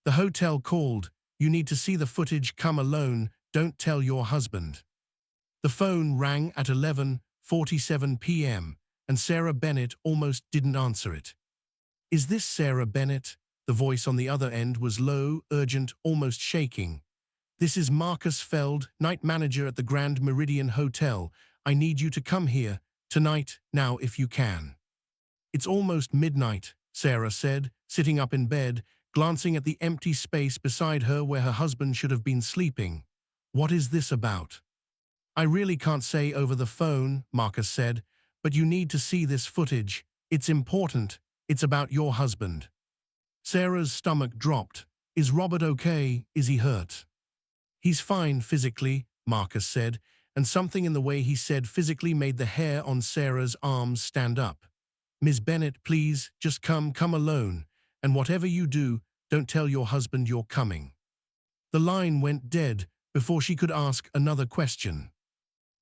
The hotel called. You need to see the footage, come alone, don't tell your husband. The phone rang at 11:47 p.m., and Sarah Bennett almost didn't answer it. Is this Sarah Bennett? The voice on the other end was low, urgent, almost shaking. This is Marcus Feld, night manager at the Grand Meridian Hotel. I need you to come here, tonight, now if you can. It's almost midnight, Sarah said, sitting up in bed, glancing at the empty space beside her where her husband should have been sleeping. What is this about? I really can't say over the phone, Marcus said, but you need to see this footage. It's important. It's about your husband. Sarah's stomach dropped. Is Robert okay? Is he hurt? He's fine physically, Marcus said, and something in the way he said physically made the hair on Sarah's arms stand up. Miss Bennett, please, just come alone, and whatever you do, don't tell your husband you're coming. The line went dead before she could ask another question.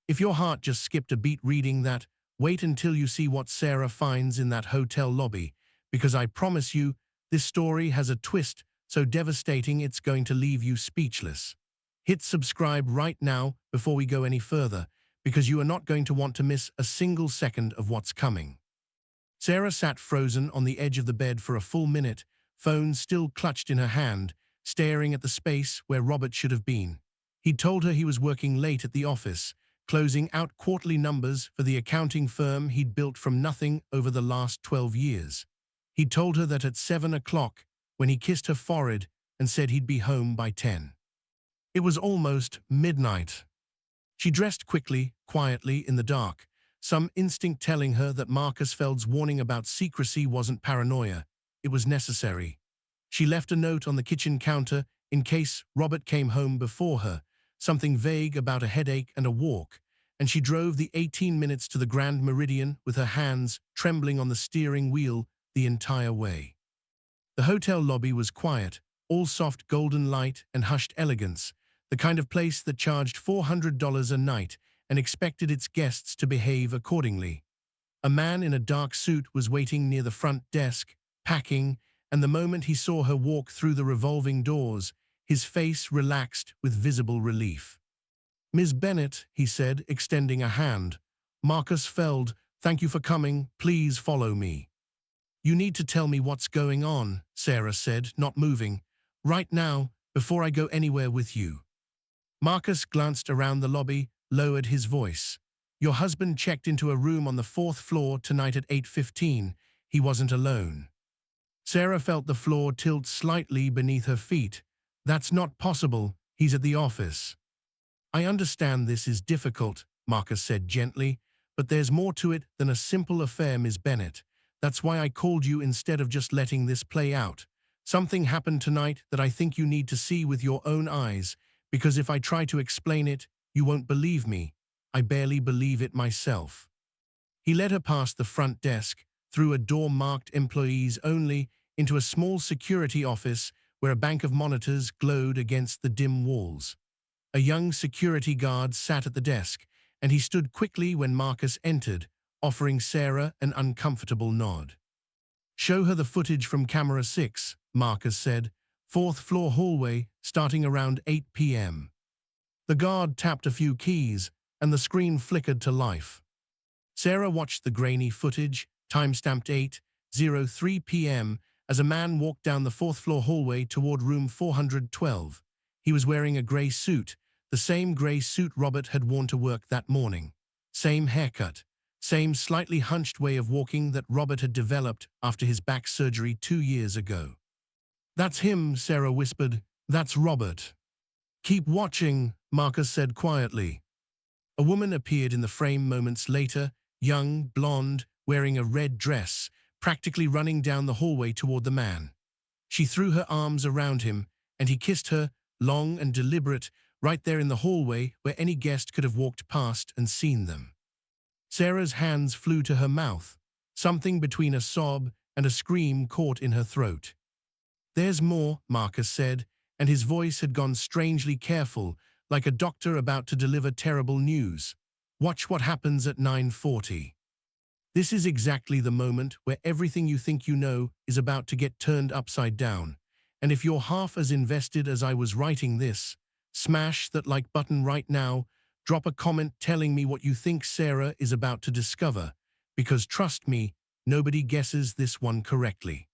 If your heart just skipped a beat reading that, wait until you see what Sarah finds in that hotel lobby, because I promise you, this story has a twist so devastating it's going to leave you speechless. Hit subscribe right now before we go any further, because you are not going to want to miss a single second of what's coming. Sarah sat frozen on the edge of the bed for a full minute, phone still clutched in her hand, staring at the space where Robert should have been. He'd told her he was working late at the office, closing out quarterly numbers for the accounting firm he'd built from nothing over the last 12 years. He'd told her that at 7 o'clock, when he kissed her forehead and said he'd be home by 10. It was almost midnight. She dressed quickly, quietly, in the dark, some instinct telling her that Marcus Feld's warning about secrecy wasn't paranoia. It was necessary. She left a note on the kitchen counter in case Robert came home before her, something vague about a headache and a walk, and she drove the 18 minutes to the Grand Meridian with her hands trembling on the steering wheel the entire way. The hotel lobby was quiet, all soft golden light and hushed elegance, the kind of place that charged $400 a night and expected its guests to behave accordingly. A man in a dark suit was waiting near the front desk, packing, and the moment he saw her walk through the revolving doors, his face relaxed with visible relief. Ms. Bennett, he said, extending a hand. Marcus Feld, thank you for coming. Please follow me. You need to tell me what's going on, Sarah said, not moving. Right now, before I go anywhere with you. Marcus glanced around the lobby, lowered his voice. Your husband checked into a room on the 4th floor tonight at 8:15. He wasn't alone. Sarah felt the floor tilt slightly beneath her feet. That's not possible. He's at the office. I understand this is difficult, Marcus said gently, but there's more to it than a simple affair, Ms. Bennett. That's why I called you instead of just letting this play out. Something happened tonight that I think you need to see with your own eyes, because if I try to explain it, you won't believe me. I barely believe it myself. He led her past the front desk, through a door marked employees only, into a small security office where a bank of monitors glowed against the dim walls. A young security guard sat at the desk, and he stood quickly when Marcus entered, offering Sarah an uncomfortable nod. Show her the footage from camera 6, Marcus said, 4th floor hallway, starting around 8 p.m. The guard tapped a few keys, and the screen flickered to life. Sarah watched the grainy footage, time-stamped 8:03 p.m., as a man walked down the 4th floor hallway toward room 412. He was wearing a gray suit, the same gray suit Robert had worn to work that morning. Same haircut, same slightly hunched way of walking that Robert had developed after his back surgery 2 years ago. That's him, Sarah whispered. That's Robert. Keep watching, Marcus said quietly. A woman appeared in the frame moments later, young, blonde, wearing a red dress, practically running down the hallway toward the man. She threw her arms around him, and he kissed her, long and deliberate, right there in the hallway where any guest could have walked past and seen them. Sarah's hands flew to her mouth. Something between a sob and a scream caught in her throat. There's more, Marcus said, and his voice had gone strangely careful, like a doctor about to deliver terrible news. Watch what happens at 9:40. This is exactly the moment where everything you think you know is about to get turned upside down, And if you're half as invested as I was writing this, smash that like button right now, drop a comment telling me what you think Sarah is about to discover, because trust me, nobody guesses this one correctly.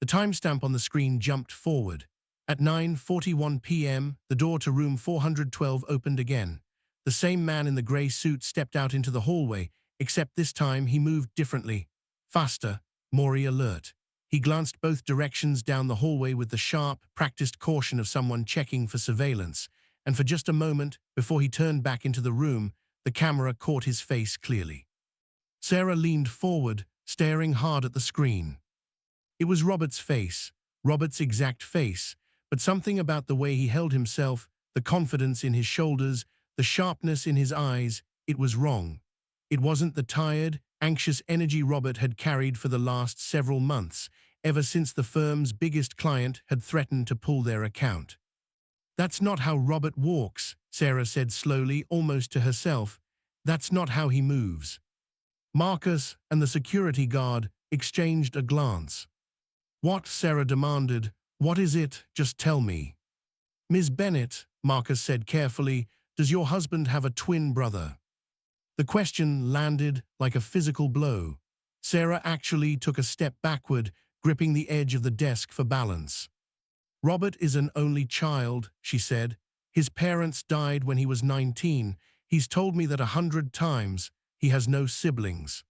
The timestamp on the screen jumped forward. At 9:41 p.m., the door to room 412 opened again. The same man in the grey suit stepped out into the hallway, except this time he moved differently. Faster, more alert. He glanced both directions down the hallway with the sharp, practiced caution of someone checking for surveillance, and for just a moment, before he turned back into the room, the camera caught his face clearly. Sarah leaned forward, staring hard at the screen. It was Robert's face, Robert's exact face, but something about the way he held himself, the confidence in his shoulders, the sharpness in his eyes, it was wrong. It wasn't the tired, anxious energy Robert had carried for the last several months, ever since the firm's biggest client had threatened to pull their account. That's not how Robert walks, Sarah said slowly, almost to herself. That's not how he moves. Marcus and the security guard exchanged a glance. What? Sarah demanded. What is it? Just tell me. Ms. Bennett, Marcus said carefully, does your husband have a twin brother? The question landed like a physical blow. Sarah actually took a step backward, gripping the edge of the desk for balance. Robert is an only child, she said. His parents died when he was 19. He's told me that 100 times. He has no siblings.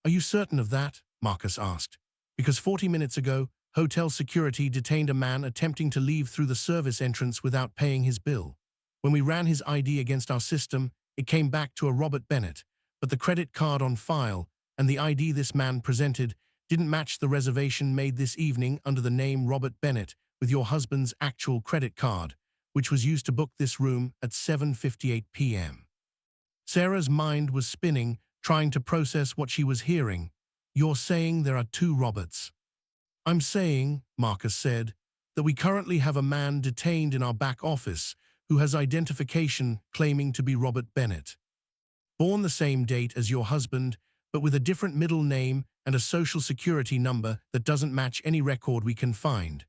Are you certain of that? Marcus asked. Because 40 minutes ago, hotel security detained a man attempting to leave through the service entrance without paying his bill. When we ran his ID against our system, it came back to a Robert Bennett, but the credit card on file and the ID this man presented didn't match the reservation made this evening under the name Robert Bennett with your husband's actual credit card, which was used to book this room at 7:58 p.m. Sarah's mind was spinning, trying to process what she was hearing. You're saying there are two Roberts? I'm saying, Marcus said, that we currently have a man detained in our back office who has identification claiming to be Robert Bennett. Born the same date as your husband, but with a different middle name and a social security number that doesn't match any record we can find.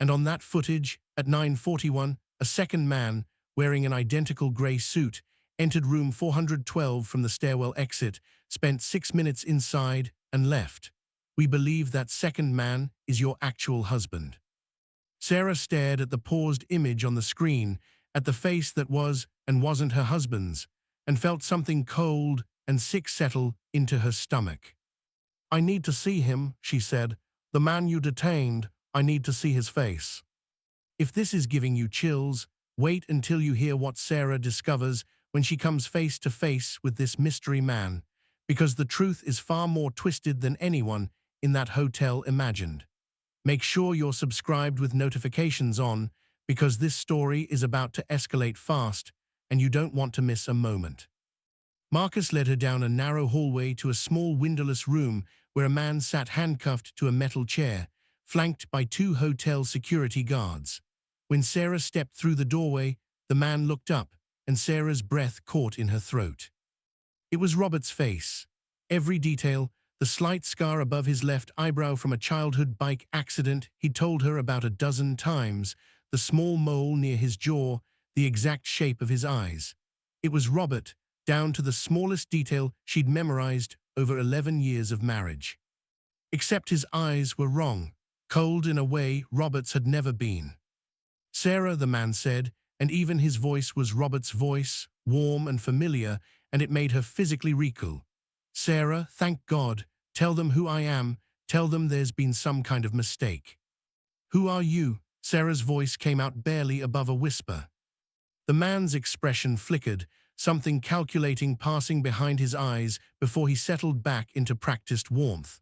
And on that footage, at 9:41, a second man, wearing an identical grey suit, entered room 412 from the stairwell exit, spent 6 minutes inside, and left. We believe that second man is your actual husband. Sarah stared at the paused image on the screen, at the face that was and wasn't her husband's, and felt something cold and sick settle into her stomach. I need to see him, she said. The man you detained, I need to see his face. If this is giving you chills, wait until you hear what Sarah discovers when she comes face to face with this mystery man, because the truth is far more twisted than anyone in that hotel imagined. Make sure you're subscribed with notifications on, because this story is about to escalate fast, and you don't want to miss a moment. Marcus led her down a narrow hallway to a small windowless room where a man sat handcuffed to a metal chair, flanked by two hotel security guards. When Sarah stepped through the doorway, the man looked up, and Sarah's breath caught in her throat. It was Robert's face. Every detail, the slight scar above his left eyebrow from a childhood bike accident he'd told her about a dozen times, the small mole near his jaw, the exact shape of his eyes. It was Robert, down to the smallest detail she'd memorized over 11 years of marriage. Except his eyes were wrong, cold in a way Robert's had never been. Sarah, the man said, and even his voice was Robert's voice, warm and familiar, and it made her physically recoil. Sarah, thank God, tell them who I am, tell them there's been some kind of mistake. Who are you? Sarah's voice came out barely above a whisper. The man's expression flickered, something calculating passing behind his eyes before he settled back into practiced warmth.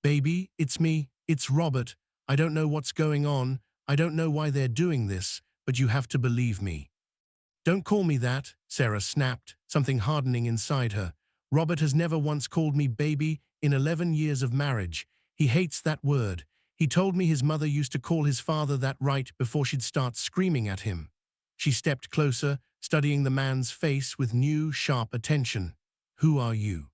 Baby, it's me, it's Robert. I don't know what's going on, I don't know why they're doing this, but you have to believe me. Don't call me that, Sarah snapped, something hardening inside her. Robert has never once called me baby in 11 years of marriage. He hates that word. He told me his mother used to call his father that right before she'd start screaming at him. She stepped closer, studying the man's face with new, sharp attention. Who are you?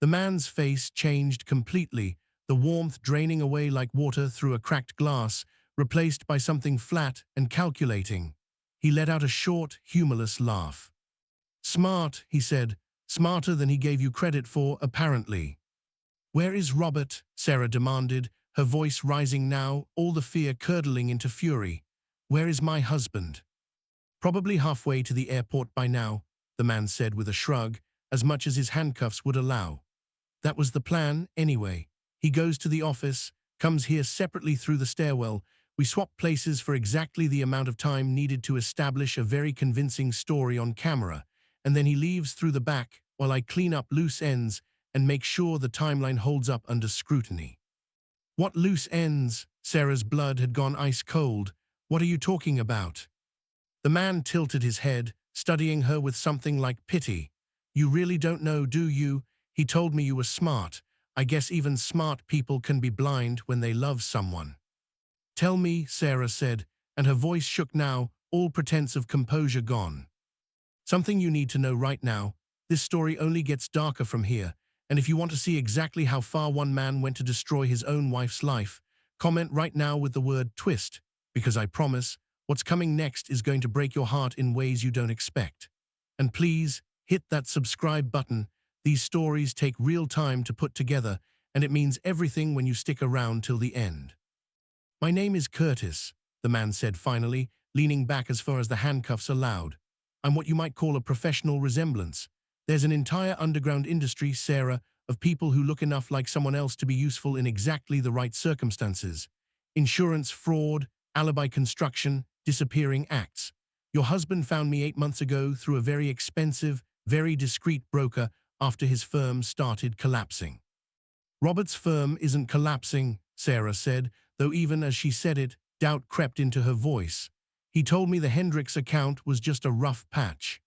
The man's face changed completely, the warmth draining away like water through a cracked glass, replaced by something flat and calculating. He let out a short, humorless laugh. Smart, he said, smarter than he gave you credit for, apparently. Where is Robert? Sarah demanded, her voice rising now, all the fear curdling into fury. Where is my husband? Probably halfway to the airport by now, the man said with a shrug, as much as his handcuffs would allow. That was the plan, anyway. He goes to the office, comes here separately through the stairwell. We swap places for exactly the amount of time needed to establish a very convincing story on camera, and then he leaves through the back while I clean up loose ends and make sure the timeline holds up under scrutiny. What loose ends? Sarah's blood had gone ice cold. What are you talking about? The man tilted his head, studying her with something like pity. You really don't know, do you? He told me you were smart. I guess even smart people can be blind when they love someone. Tell me, Sarah said, and her voice shook now, all pretense of composure gone. Something you need to know right now. This story only gets darker from here, and if you want to see exactly how far one man went to destroy his own wife's life, comment right now with the word twist, because I promise, what's coming next is going to break your heart in ways you don't expect. And please, hit that subscribe button. These stories take real time to put together, and it means everything when you stick around till the end. My name is Curtis, the man said finally, leaning back as far as the handcuffs allowed. I'm what you might call a professional resemblance. There's an entire underground industry, Sarah, of people who look enough like someone else to be useful in exactly the right circumstances. Insurance fraud, alibi construction, disappearing acts. Your husband found me 8 months ago through a very expensive, very discreet broker after his firm started collapsing. Robert's firm isn't collapsing, Sarah said, though even as she said it, doubt crept into her voice. He told me the Hendricks account was just a rough patch.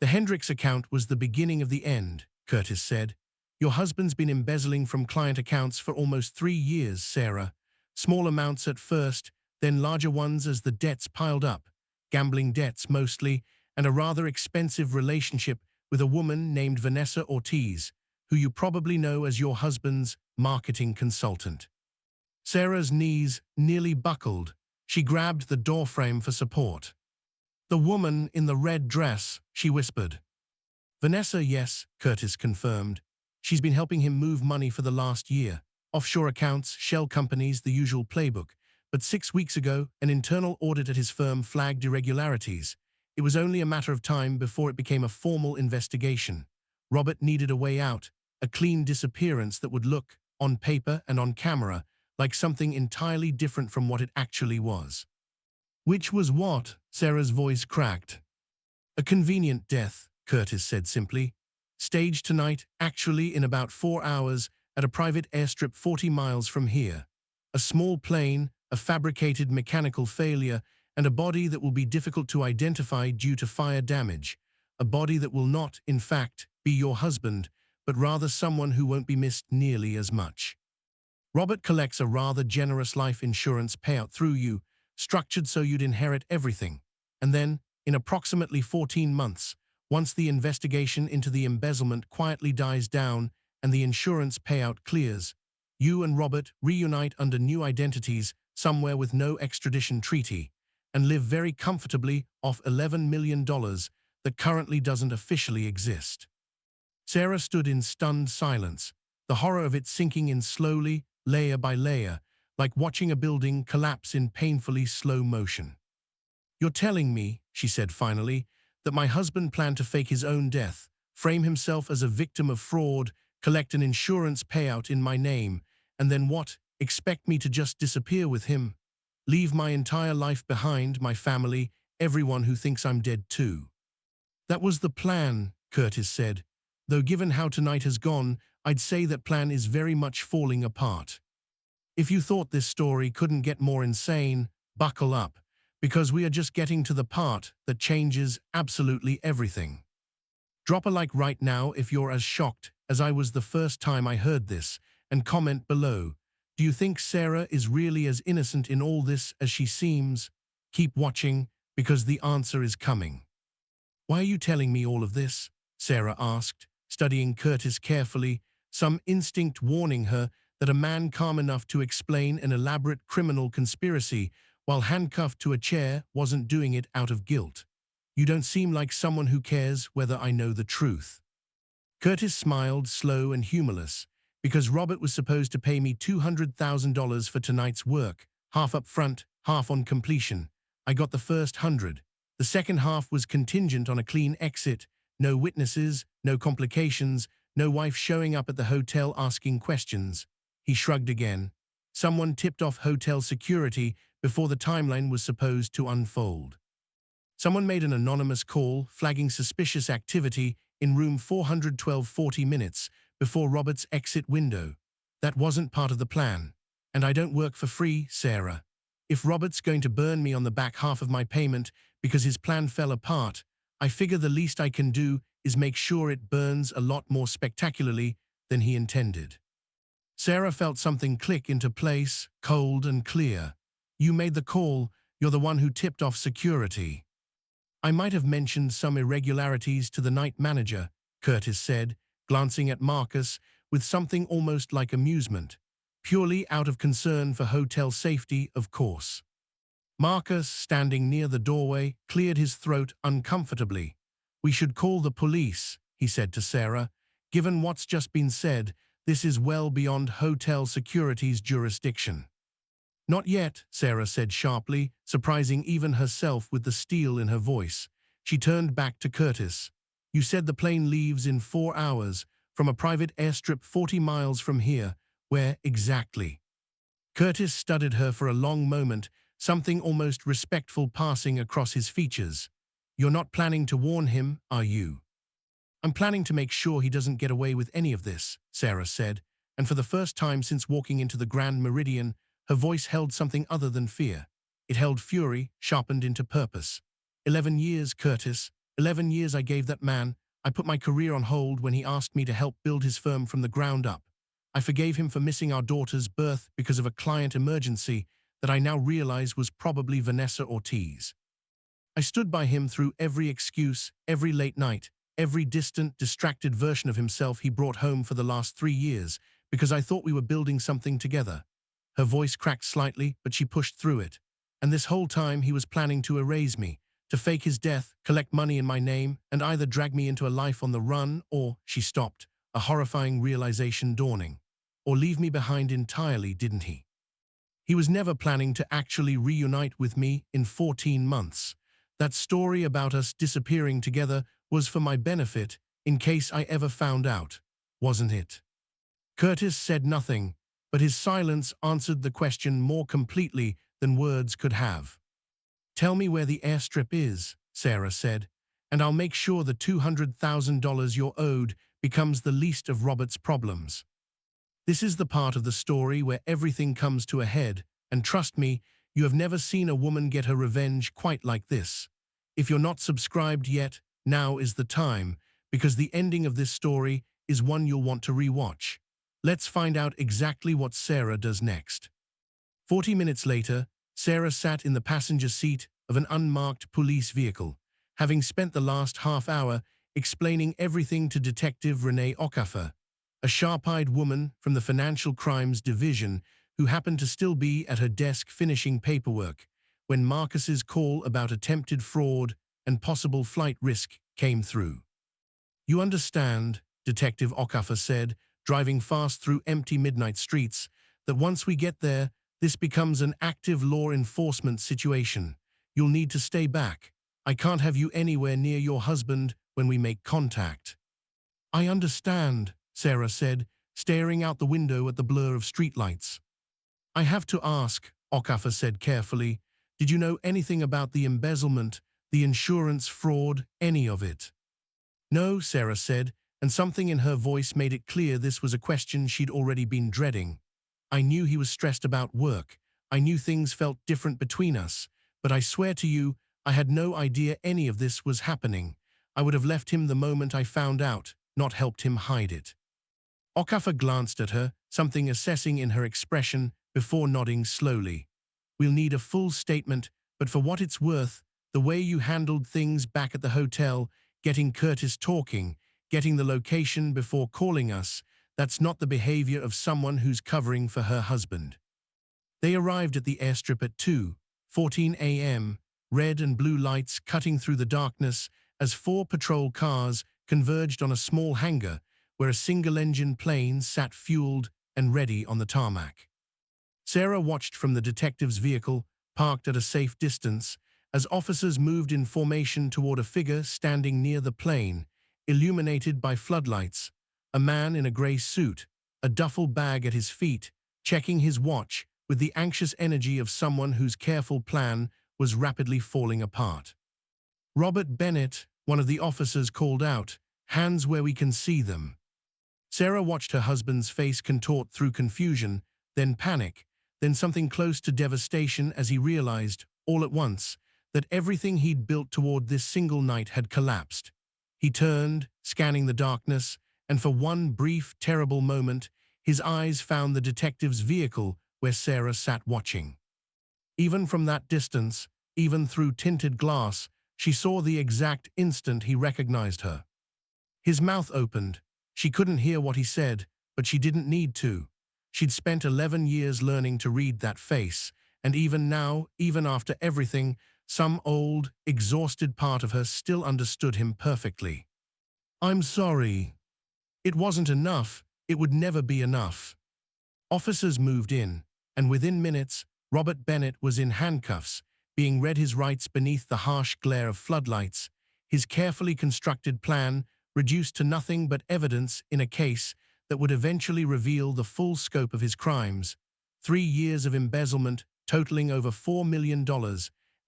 The Hendricks account was the beginning of the end, Curtis said. Your husband's been embezzling from client accounts for almost 3 years, Sarah. Small amounts at first, then larger ones as the debts piled up. Gambling debts mostly, and a rather expensive relationship with a woman named Vanessa Ortiz, who you probably know as your husband's marketing consultant. Sarah's knees nearly buckled. She grabbed the doorframe for support. The woman in the red dress, she whispered. Vanessa, yes, Curtis confirmed. She's been helping him move money for the last year. Offshore accounts, shell companies, the usual playbook. But 6 weeks ago, an internal audit at his firm flagged irregularities. It was only a matter of time before it became a formal investigation. Robert needed a way out, a clean disappearance that would look, on paper and on camera, like something entirely different from what it actually was. Which was what? Sarah's voice cracked. A convenient death, Curtis said simply. Staged tonight, actually in about 4 hours, at a private airstrip 40 miles from here. A small plane, a fabricated mechanical failure, and a body that will be difficult to identify due to fire damage. A body that will not, in fact, be your husband, but rather someone who won't be missed nearly as much. Robert collects a rather generous life insurance payout through you, structured so you'd inherit everything. And then, in approximately 14 months, once the investigation into the embezzlement quietly dies down and the insurance payout clears, you and Robert reunite under new identities somewhere with no extradition treaty and live very comfortably off $11 million that currently doesn't officially exist. Sarah stood in stunned silence, the horror of it sinking in slowly, layer by layer, like watching a building collapse in painfully slow motion. You're telling me, she said finally, that my husband planned to fake his own death, frame himself as a victim of fraud, collect an insurance payout in my name, and then what, expect me to just disappear with him? Leave my entire life behind, my family, everyone who thinks I'm dead too. That was the plan, Curtis said, though given how tonight has gone, I'd say that plan is very much falling apart. If you thought this story couldn't get more insane, buckle up, because we are just getting to the part that changes absolutely everything. Drop a like right now if you're as shocked as I was the first time I heard this, and comment below. Do you think Sarah is really as innocent in all this as she seems? Keep watching, because the answer is coming. Why are you telling me all of this? Sarah asked, studying Curtis carefully, some instinct warning her that a man calm enough to explain an elaborate criminal conspiracy while handcuffed to a chair wasn't doing it out of guilt. You don't seem like someone who cares whether I know the truth. Curtis smiled, slow and humorless, because Robert was supposed to pay me $200,000 for tonight's work, half up front, half on completion. I got the first 100. The second half was contingent on a clean exit, no witnesses, no complications, no wife showing up at the hotel asking questions. He shrugged again. Someone tipped off hotel security before the timeline was supposed to unfold. Someone made an anonymous call flagging suspicious activity in room 412 40 minutes before Robert's exit window. That wasn't part of the plan. And I don't work for free, Sarah. If Robert's going to burn me on the back half of my payment because his plan fell apart, I figure the least I can do is make sure it burns a lot more spectacularly than he intended. Sarah felt something click into place, cold and clear. You made the call. You're the one who tipped off security. I might have mentioned some irregularities to the night manager, Curtis said, glancing at Marcus with something almost like amusement. Purely out of concern for hotel safety, of course. Marcus, standing near the doorway, cleared his throat uncomfortably. We should call the police, he said to Sarah. Given what's just been said, this is well beyond hotel security's jurisdiction. Not yet, Sarah said sharply, surprising even herself with the steel in her voice. She turned back to Curtis. You said the plane leaves in 4 hours from a private airstrip 40 miles from here. Where exactly? Curtis studied her for a long moment, something almost respectful passing across his features. You're not planning to warn him, are you? I'm planning to make sure he doesn't get away with any of this, Sarah said, and for the first time since walking into the Grand Meridian, her voice held something other than fear. It held fury, sharpened into purpose. 11 years, Curtis. 11 years I gave that man. I put my career on hold when he asked me to help build his firm from the ground up. I forgave him for missing our daughter's birth because of a client emergency that I now realize was probably Vanessa Ortiz. I stood by him through every excuse, every late night, every distant, distracted version of himself he brought home for the last 3 years, because I thought we were building something together. Her voice cracked slightly, but she pushed through it. And this whole time he was planning to erase me, to fake his death, collect money in my name, and either drag me into a life on the run or, she stopped, a horrifying realization dawning. Or leave me behind entirely, didn't he? He was never planning to actually reunite with me in 14 months. That story about us disappearing together was for my benefit, in case I ever found out, wasn't it? Curtis said nothing, but his silence answered the question more completely than words could have. Tell me where the airstrip is, Sarah said, and I'll make sure the $200,000 you're owed becomes the least of Robert's problems. This is the part of the story where everything comes to a head, and trust me, you have never seen a woman get her revenge quite like this. If you're not subscribed yet, now is the time, because the ending of this story is one you'll want to rewatch. Let's find out exactly what Sarah does next. 40 minutes later, Sarah sat in the passenger seat of an unmarked police vehicle, having spent the last half hour explaining everything to Detective Renee Okafor, a sharp-eyed woman from the Financial Crimes Division who happened to still be at her desk finishing paperwork when Marcus's call about attempted fraud and possible flight risk came through. You understand, Detective Okafor said, driving fast through empty midnight streets, that once we get there, this becomes an active law enforcement situation. You'll need to stay back. I can't have you anywhere near your husband when we make contact. I understand, Sarah said, staring out the window at the blur of streetlights. I have to ask, Okafor said carefully, did you know anything about the embezzlement, the insurance fraud, any of it? No, Sarah said, and something in her voice made it clear this was a question she'd already been dreading. I knew he was stressed about work. I knew things felt different between us, but I swear to you, I had no idea any of this was happening. I would have left him the moment I found out, not helped him hide it. Okafor glanced at her, something assessing in her expression, before nodding slowly. We'll need a full statement, but for what it's worth, the way you handled things back at the hotel, getting Curtis talking, getting the location before calling us, That's not the behavior of someone who's covering for her husband. They arrived at the airstrip at 2:14 a.m., red and blue lights cutting through the darkness as 4 patrol cars converged on a small hangar where a single-engine plane sat fueled and ready on the tarmac. Sarah watched from the detective's vehicle, parked at a safe distance, as officers moved in formation toward a figure standing near the plane, illuminated by floodlights, a man in a gray suit, a duffel bag at his feet, checking his watch with the anxious energy of someone whose careful plan was rapidly falling apart. "Robert Bennett," one of the officers called out, "hands where we can see them." Sarah watched her husband's face contort through confusion, then panic, then something close to devastation as he realized, all at once, that everything he'd built toward this single night had collapsed. He turned, scanning the darkness, and for one brief, terrible moment, his eyes found the detective's vehicle where Sarah sat watching. Even from that distance, even through tinted glass, she saw the exact instant he recognized her. His mouth opened. She couldn't hear what he said, but she didn't need to. She'd spent 11 years learning to read that face, and even now, even after everything, some old, exhausted part of her still understood him perfectly. "I'm sorry. It wasn't enough. It would never be enough." Officers moved in, and within minutes, Robert Bennett was in handcuffs, being read his rights beneath the harsh glare of floodlights, his carefully constructed plan reduced to nothing but evidence in a case that would eventually reveal the full scope of his crimes: 3 years of embezzlement totaling over $4 million,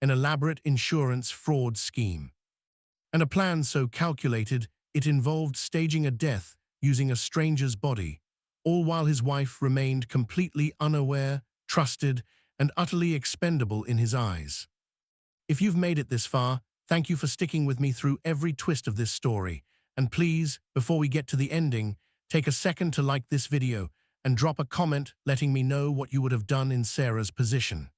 an elaborate insurance fraud scheme. And a plan so calculated it involved staging a death using a stranger's body, all while his wife remained completely unaware, trusted, and utterly expendable in his eyes. If you've made it this far, thank you for sticking with me through every twist of this story. And please, before we get to the ending, take a second to like this video and drop a comment letting me know what you would have done in Sarah's position.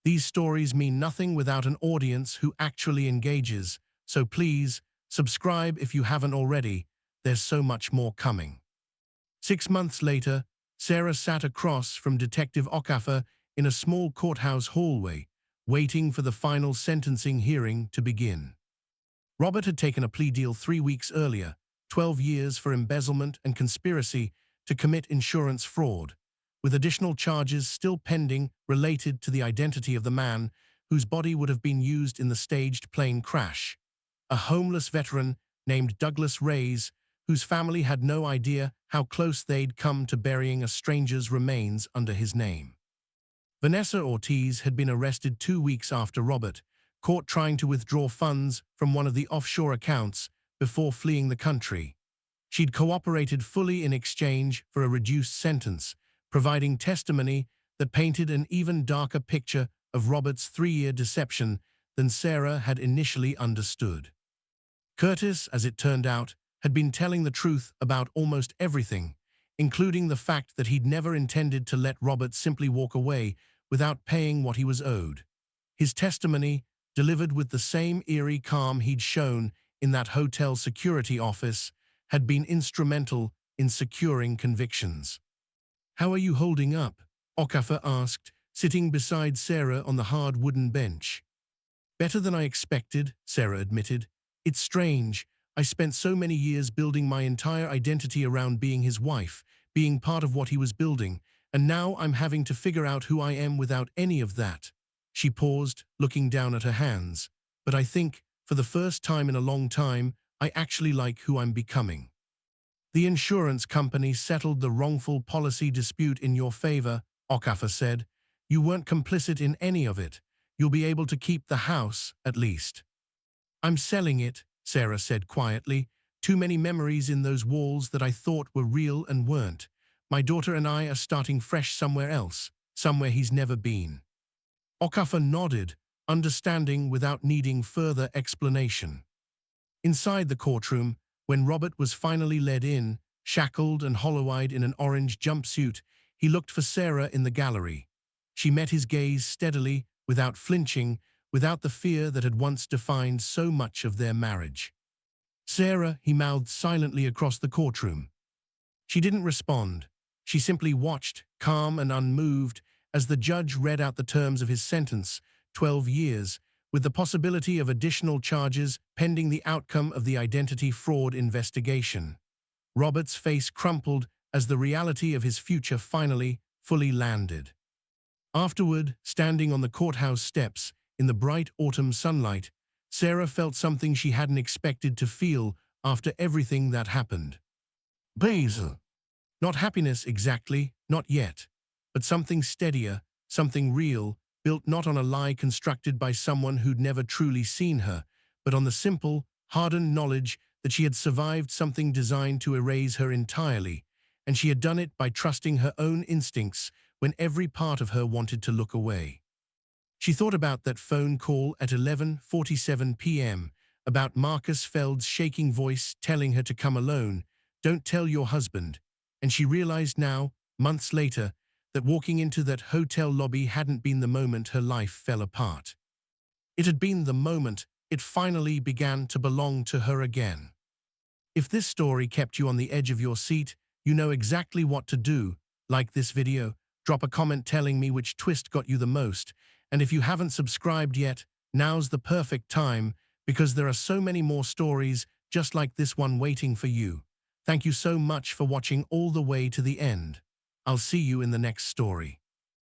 These stories mean nothing without an audience who actually engages, so please, subscribe if you haven't already. There's so much more coming. 6 months later, Sarah sat across from Detective Okafor in a small courthouse hallway, waiting for the final sentencing hearing to begin. Robert had taken a plea deal 3 weeks earlier, 12 years for embezzlement and conspiracy to commit insurance fraud, with additional charges still pending related to the identity of the man whose body would have been used in the staged plane crash. A homeless veteran named Douglas Reyes, whose family had no idea how close they'd come to burying a stranger's remains under his name. Vanessa Ortiz had been arrested 2 weeks after Robert, caught trying to withdraw funds from one of the offshore accounts before fleeing the country. She'd cooperated fully in exchange for a reduced sentence, providing testimony that painted an even darker picture of Robert's 3-year deception than Sarah had initially understood. Curtis, as it turned out, had been telling the truth about almost everything, including the fact that he'd never intended to let Robert simply walk away without paying what he was owed. His testimony, delivered with the same eerie calm he'd shown in that hotel security office, had been instrumental in securing convictions. "How are you holding up?" Okafor asked, sitting beside Sarah on the hard wooden bench. "Better than I expected," Sarah admitted. "It's strange. I spent so many years building my entire identity around being his wife, being part of what he was building, and now I'm having to figure out who I am without any of that." She paused, looking down at her hands. "But I think, for the first time in a long time, I actually like who I'm becoming." "The insurance company settled the wrongful policy dispute in your favor," Okafor said. "You weren't complicit in any of it. You'll be able to keep the house, at least." "I'm selling it," Sarah said quietly. "Too many memories in those walls that I thought were real and weren't. My daughter and I are starting fresh somewhere else, somewhere he's never been." Okafor nodded, understanding without needing further explanation. Inside the courtroom, when Robert was finally led in, shackled and hollow-eyed in an orange jumpsuit, he looked for Sarah in the gallery. She met his gaze steadily, without flinching, without the fear that had once defined so much of their marriage. "Sarah," he mouthed silently across the courtroom. She didn't respond. She simply watched, calm and unmoved, as the judge read out the terms of his sentence, 12 years, with the possibility of additional charges pending the outcome of the identity fraud investigation. Robert's face crumpled as the reality of his future finally, fully landed. Afterward, standing on the courthouse steps, in the bright autumn sunlight, Sarah felt something she hadn't expected to feel after everything that happened. Basil. Not happiness exactly, not yet, but something steadier, something real, built not on a lie constructed by someone who'd never truly seen her, but on the simple, hardened knowledge that she had survived something designed to erase her entirely, and she had done it by trusting her own instincts when every part of her wanted to look away. She thought about that phone call at 11:47 p.m., about Marcus Feld's shaking voice telling her to come alone, "Don't tell your husband," and she realized now, months later, that walking into that hotel lobby hadn't been the moment her life fell apart. It had been the moment it finally began to belong to her again. If this story kept you on the edge of your seat, you know exactly what to do. Like this video, drop a comment telling me which twist got you the most, and if you haven't subscribed yet, now's the perfect time, because there are so many more stories just like this one waiting for you. Thank you so much for watching all the way to the end. I'll see you in the next story.